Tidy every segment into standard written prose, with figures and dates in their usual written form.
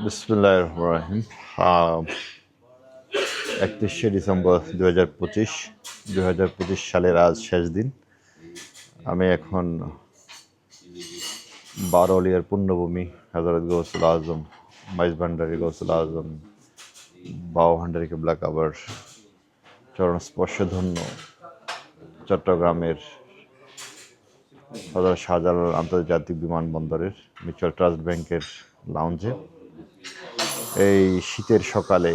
বিসমিল্লাহির রহমানির রহিম। 31শে ডিসেম্বর 2025 সালের আজ শেষ দিন। আমি এখন বারোলিয়ার পুণ্যভূমি হযরত গৌসুল আজম, মাইজভান্ডারী গৌসুল আজম, বাউভান্ডারী কিবলা কাবার চরণ স্পর্শধন্য চট্টগ্রামের হযরত শাহজালাল আন্তর্জাতিক বিমানবন্দরের মিউচুয়াল ট্রাস্ট ব্যাংকের লাউঞ্জে। এই শীতের সকালে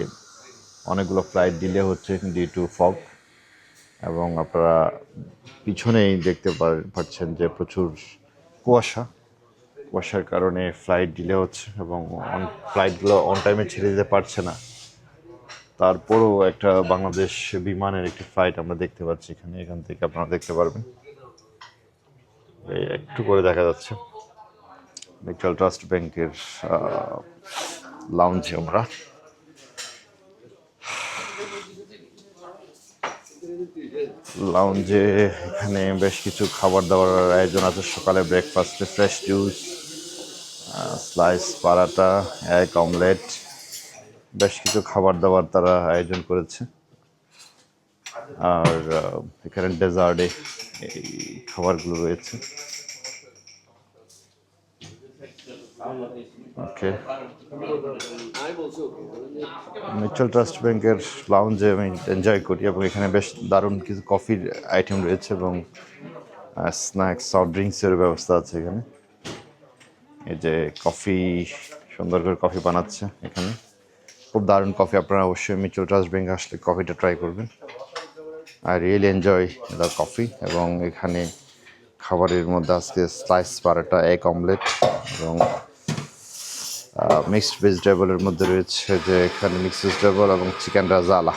অনেকগুলো ফ্লাইট ডিলে হচ্ছে ডিউ টু ফগ, এবং আপনারা পিছনেই দেখতে পাচ্ছেন যে প্রচুর কুয়াশার কারণে ফ্লাইট ডিলে হচ্ছে এবং ফ্লাইটগুলো অন টাইমে ছেড়ে দিতে পারছে না। তারপরও একটা বাংলাদেশ বিমানের একটি ফ্লাইট আমরা দেখতে পাচ্ছি এখান থেকে আপনারা দেখতে পারবেন। এই একটু করে দেখা যাচ্ছে মিউচুয়াল ট্রাস্ট ব্যাংকের লাউঞ্জে আমরা। লাউঞ্জে এখানে বেশ কিছু খাবার দাবার আয়োজন আছে। সকালে ব্রেকফাস্টে ফ্রেশ জুস, স্লাইস পারাটা, এগ অমলেট, বেশ কিছু খাবার দাবার তারা আয়োজন করেছে। আর এখানে ডেজার্টে এই খাবারগুলো রয়েছে। ওকে, মিউচুয়াল ট্রাস্ট ব্যাংকের লাউঞ্জে আমি এনজয় করি এবং এখানে বেশ দারুণ কিছু কফির আইটেম রয়েছে এবং স্ন্যাক্স, সফট ড্রিঙ্কসের ব্যবস্থা আছে এখানে। এই যে কফি, সুন্দর করে কফি বানাচ্ছে এখানে, খুব দারুণ কফি। আপনারা অবশ্যই মিউচুয়াল ট্রাস্ট ব্যাংকে আসলে কফিটা ট্রাই করবেন। I really enjoy the coffee. এবং এখানে খাবারের মধ্যে আজকে স্লাইস পারাটা, এগ অমলেট এবং মিক্সড ভেজিটেবলের মধ্যে রয়েছে যে এখানে মিক্সড ভেজিটেবল এবং চিকেন রাজালা।